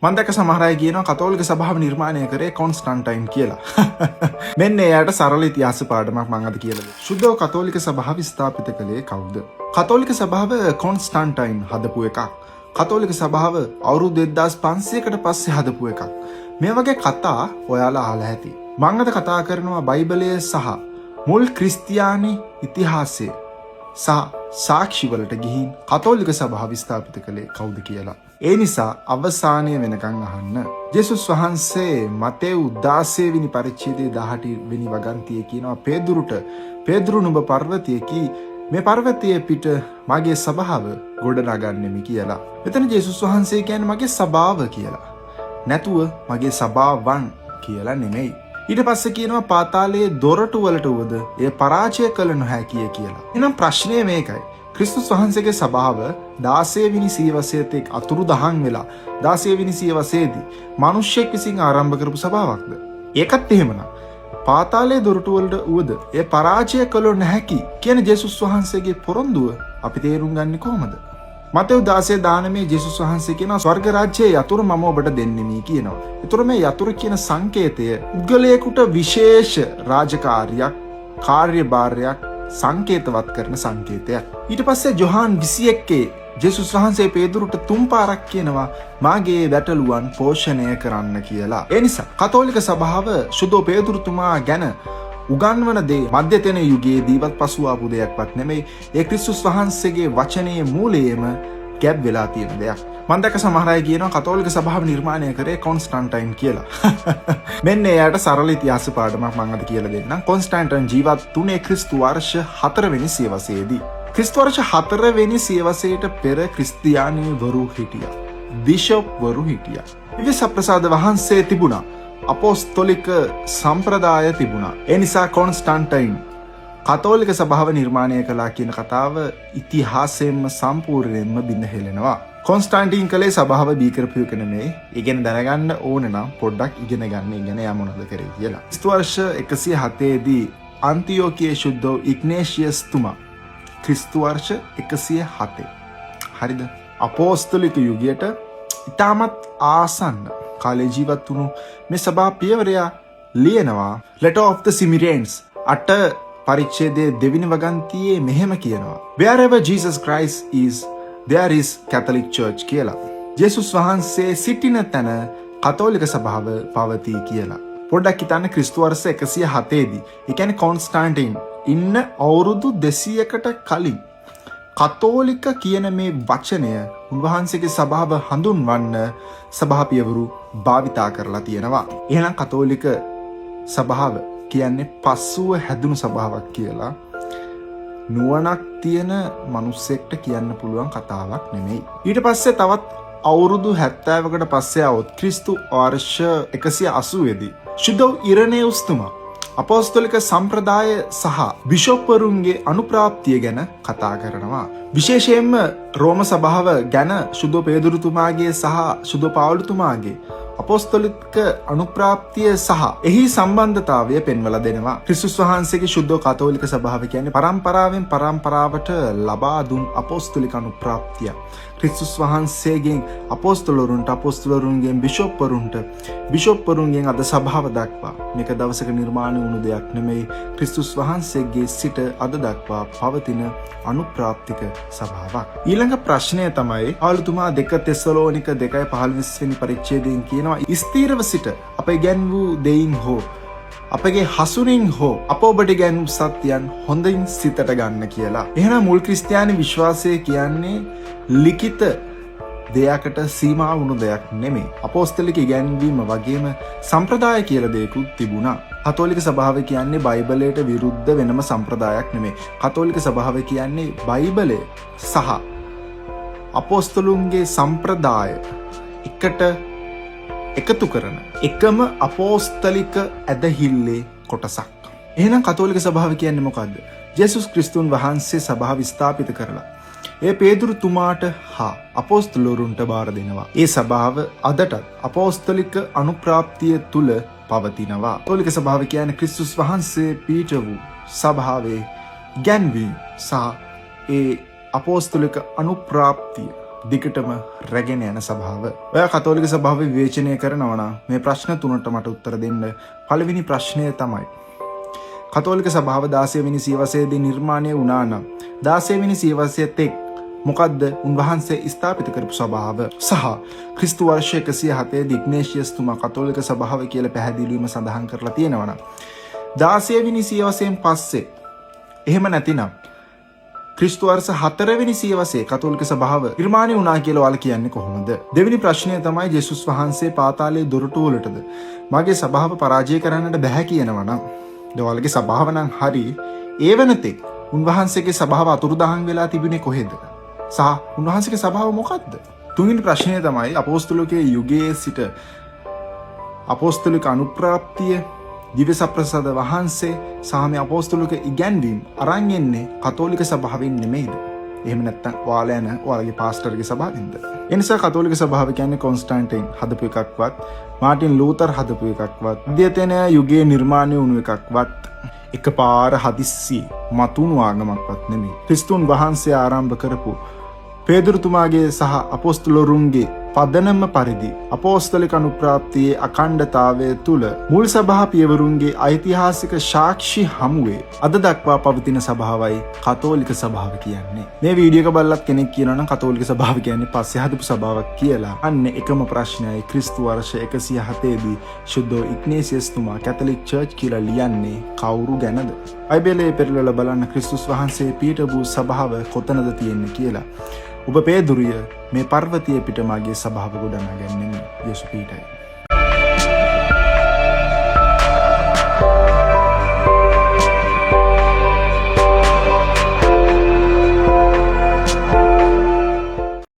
මම දැක්ක සමහර අය කියනවා කතෝලික සභාව නිර්මාණය කරේ කොන්ස්ටන්ටයින් කියලා. මෙන්න එයාට සරල ඉතිහාස පාඩමක් මම අද කියලා දෙන්න. සුද්ධ කතෝලික සභාව ස්ථාපිත කළේ කවුද? කතෝලික සභාව කොන්ස්ටන්ටයින් හදපු එකක්. කතෝලික සභාව අවුරුදු 2500කට පස්සේ හදපු එකක්. මේ වගේ කතා ඔයාලා අහලා ඇති. මම අද කතා කරනවා බයිබලයේ සහ මුල් ක්‍රිස්තියානි ඉතිහාසයේ සහ සාක්ෂිවලට ගිහින් කතෝලික සභාව ස්ථාපිත කළේ කවුද කියලා. ඒ නිසා අවසානය වෙනකන් අහන්න. ජේසුස් වහන්සේ මතෙව් 16 වෙනි පරිච්ඡේදයේ 18 වෙනි වගන්තියේ කියනවා පේදුරු නුඹ පර්වතයේකි මේ පර්වතයේ පිට මගේ සභාව ගොඩනගන්නෙමි කියලා. එතන ජේසුස් වහන්සේ කියන්නේ මගේ සභාව කියලා. නැතුව මගේ සභාවන් කියලා නෙමෙයි. ඊට පස්සේ කියනවා පාතාලයේ දොරටු වලට උවද එය පරාජය කළ නොහැකිය කියලා. එහෙනම් ප්‍රශ්නය මේකයි. ක්‍රිස්තුස් වහන්සේගේ සභාව 16 වෙනි සියවසේත් එක් අතුරුදහන් වෙලා 16 වෙනි සියවසේදී මිනිස්සෙක් විසින් ආරම්භ කරපු සභාවක්ද? ඒකත් එහෙමනම් පාතාලයේ දොරටු වලට උවද එය පරාජය කළ නොහැකි කියන ජේසුස් වහන්සේගේ පොරොන්දුව අපි තේරුම් ගන්නේ කොහොමද? මතෙව් 16:19 ජේසුස් වහන්සේ කියනවා ස්වර්ග රාජ්‍යයේ යතුරු මම ඔබට දෙන්නෙමි කියනවා. ඒතර මේ යතුරු කියන සංකේතය පුද්ගලයෙකුට විශේෂ රාජකාරියක්, කාර්යභාරයක් සංකේතවත් කරන සංකේතයක්. ඊට පස්සේ යොහාන් 21 ජේසුස් වහන්සේ පේදුරුට 3 පාරක් කියනවා මාගේ වැටලුවන් පෝෂණය කරන්න කියලා. ඒ නිසා කතෝලික සභාව සුදෝ පේදුරුතුමා ගැන උගන්වන දේ මධ්‍යතන යුගයේදීවත් පසු ආපු දෙයක්වත් නෙමෙයි. ඒ ක්‍රිස්තුස් වහන්සේගේ වචනයේ මූලයේම ගැබ් වෙලා තියෙන දෙයක්. මම දැක්ක සමහර අය කියනවා කතෝලික සභාව නිර්මාණය කරේ කොන්ස්ටන්ටයින් කියලා. මෙන්න එයාට සරල ඉතිහාස පාඩමක් මම අද කියලා දෙන්නම්. කොන්ස්ටන්ටයින් ජීවත් වුණේ ක්‍රිස්තු වර්ෂ 4 වෙනි සියවසේදී. ක්‍රිස්තු වර්ෂ 4 වෙනි සියවසේට පෙර ක්‍රිස්තියානිවරු හිටියා. බිෂොප්වරු හිටියා. විසප්‍රසාද වහන්සේ තිබුණා. අපොස්තොලික සම්ප්‍රදාය තිබුණා. ඒ නිසා කොන්ස්ටන්ටයින් කතෝලික සභාව නිර්මාණය කළා කියන කතාව ඉතිහාසයෙන්ම සම්පූර්ණයෙන්ම බිඳ හෙලෙනවා. කොන්ස්ටන්ටයින් කලේ සභාව බී කරපු එක නෙමෙයි. ඉගෙන දැනගන්න ඕන නම් පොඩ්ඩක් ඉගෙන ගන්න යා මොනවද කරේ කියලා. ක්‍රිස්තු වර්ෂ 107 දී අන්තියෝකියේ ශුද්ධ ඉග්නේෂියස් තුමා ක්‍රිස්තු වර්ෂ 107 හරිද? අපොස්තලික යුගයට ඉතාමත් ආසන්න කාලේ ජීවත් වුණු මේ සභා පියවරයා ලියනවා letter of the Samaritans 8 පරිච්ඡේදයේ 2 වෙනි වගන්තියේ මෙහෙම කියනවා wherever Jesus Christ is there is Catholic Church කියලා. ජේසුස් වහන්සේ සිටින තැන කතෝලික සභාව පවතී කියලා. පොඩ්ඩක් හිතන්න ක්‍රිස්තු වර්ෂ 107 දී ඒ කියන්නේ කොන්ස්ටන්ටයින් ඉන්න අවුරුදු 200කට කලින් කතෝලික කියන මේ වචනය උන්වහන්සේගේ සභාව හඳුන්වන්න සභා පියවරු භාවිතා කරලා තියෙනවා. එහෙනම් කතෝලික සභාව කියන්නේ පස්සුව හැදුණු සභාවක් කියලා නුවණක් තියෙන මිනිස්සෙක්ට කියන්න පුළුවන් කතාවක් නෙමෙයි. ඊට පස්සේ තවත් අවුරුදු 70කට පස්සේ આવොත් ක්‍රිස්තු වර්ෂ 180 දී ශුද්ධ ඉරණේවුස් තුමා අපොස්තලික සම්ප්‍රදාය සහ බිෂොප්වරුන්ගේ අනුප්‍රාප්තිය ගැන කතා කරනවා. විශේෂයෙන්ම රෝම සභාව ගැන ශුද්ධ පේදුරුතුමාගේ සහ ශුද්ධ පාවුලුතුමාගේ අපොස්තලික අනුප්‍රාප්තිය සහ එහි සම්බන්ධතාවය පෙන්වලා දෙනවා. ක්‍රිස්තුස් වහන්සේගේ ශුද්ධ කතෝලික සභාව කියන්නේ පරම්පරාවෙන් පරම්පරාවට ලබා දුන් අපොස්තලික අනුප්‍රාප්තිය. ක්‍රිස්තුස් වහන්සේගෙන් අපොස්තලවරුන්ට, අපොස්තලවරුන්ගෙන් බිෂොප්වරුන්ගෙන් අද සභාව දක්වා මේක දවසක නිර්මාණය වුණු දෙයක් නෙමෙයි. ක්‍රිස්තුස් වහන්සේගේ සිට අද දක්වා පවතින අනුප්‍රාප්තික සභාවක්. ඊළඟ ප්‍රශ්නය තමයි පාවුලුතුමා 2 තෙසලෝනික 2:15 වෙනි පරිච්ඡේදයෙන් කියනවා ස්ථීරව සිට අප ඉගැන් වූ දෙයින් හෝ අපගේ හසුරින් හෝ අප ඔබට ඉගැන් වූ සත්‍යයන් හොඳින් සිතට ගන්න කියලා. එහෙනම් මුල් ක්‍රිස්තියානි විශ්වාසය කියන්නේ ලිඛිත දෙයකට සීමා වුණු දෙයක් නෙමෙයි. අපොස්තලික ඉගැන්වීම වගේම සම්ප්‍රදාය කියලා දෙයක්ත් තිබුණා. කතෝලික සභාව කියන්නේ බයිබලයට විරුද්ධ වෙනම සම්ප්‍රදායක් නෙමෙයි. කතෝලික සභාව කියන්නේ බයිබලය සහ අපොස්තලුන්ගේ සම්ප්‍රදාය එකට එකතු කරන එකම අපොස්තලික ඇදහිල්ලේ කොටසක්. එහෙනම් කතෝලික සභාව කියන්නේ මොකද්ද? ජේසුස් ක්‍රිස්තුන් වහන්සේ සභාව ස්ථාපිත කරලා ඒ පේදුරුතුමාට හා අපොස්තලවරුන්ට බාර දෙනවා. ඒ සභාව අදටත් අපොස්තලික අනුප්‍රාප්තිය තුල පවතිනවා. කතෝලික සභාව කියන්නේ ක්‍රිස්තුස් වහන්සේ පීඨ වූ සභාවේ ගැන්වීම සහ ඒ අපොස්තලික අනුප්‍රාප්තිය දිගටම රැගෙන යන සභාව. ඔයා කතෝලික සභාව විවේචනය කරනවා නම් මේ ප්‍රශ්න 3ට මට උත්තර දෙන්න. පළවෙනි ප්‍රශ්නය තමයි කතෝලික සභාව 16 වෙනි සියවසේදී නිර්මාණය වුණා නම් 16 වෙනි සියවසේත් එක් මොකද්ද උන්වහන්සේ ස්ථාපිත කරපු සභාව? සහ ක්‍රිස්තු වර්ෂ 107 දී ඉග්නේෂියස් තුමා කතෝලික සභාව කියලා පැහැදිලිවම සඳහන් කරලා තියෙනවා නම් 16 වෙනි සියවසෙන් පස්සේ එහෙම නැතිනම් ක්‍රිස්තු වර්ෂ 4 වෙනි සියවසේ කතෝලික සභාව නිර්මාණය වුණා කියලා ඔයාලා කියන්නේ කොහොමද? දෙවෙනි ප්‍රශ්නය තමයි ජේසුස් වහන්සේ පාතාලයේ දොරටු වලටද මගේ සභාව පරාජය කරන්නට බෑ කියනවා නම් ඔයාලගේ සභාව නම් හරි ඒ වෙනතෙක් උන්වහන්සේගේ සභාව අතුරුදහන් වෙලා තිබුණේ කොහෙද? සහ උන්වහන්සේගේ සභාව මොකද්ද? තුන්වෙනි ප්‍රශ්නය තමයි අපෝස්තලික යුගයේ සිට අපෝස්තලික අනුප්‍රාප්තිය දිව්‍ය සප්‍රසාද වහන්සේ සහ මේ අපෝස්තලික ඉගැන්වීම් අරන් එන්නේ කතෝලික සභාවෙන් නෙමෙයිද? එහෙම නැත්නම් ඔයාලා යන ඔයාලගේ පාස්ටර්ගේ සභාවෙන්ද? ඒ නිසා කතෝලික සභාව කියන්නේ කොන්ස්ටන්ටයින් හදපු එකක්වත් මාටින් ලූතර් හදපු එකක්වත් අධ්‍යයන යුගයේ නිර්මාණය වුණු එකක්වත් එකපාර හදිස්සි මතුණු ආගමක්වත් නෙමෙයි. ක්‍රිස්තුන් වහන්සේ ආරම්භ කරපු පේදුරුතුමාගේ සහ අපෝස්තලරුන්ගේ පදනම පරිදි අපෝස්තලික අනුප්‍රාප්තියේ අඛණ්ඩතාවය තුල මුල් සභා පියවරුන්ගේ ඓතිහාසික සාක්ෂි හමුවේ අද දක්වා පවතින සභාවයි කතෝලික සභාව කියන්නේ. මේ වීඩියෝ එක බලලත් කෙනෙක් කියනවා නම් කතෝලික සභාව කියන්නේ පස්සේ හදපු සභාවක් කියලා. අන්න එකම ප්‍රශ්නයයි ක්‍රිස්තු වර්ෂ 107 දී ශුද්ධ ඉග්නේසියස් තුමා කැතලික් චර්ච් කියලා ලියන්නේ කවුරු ගැනද? බයිබලයේ පෙරලලා බලන්න ක්‍රිස්තුස් වහන්සේ පිහිටපු සභාව කොතනද තියෙන්නේ කියලා. ඔබ පේදුරිය මේ පර්වතීය පිටමාගේ සභාව ගොඩනගන්නේ යේසු පීඨයි.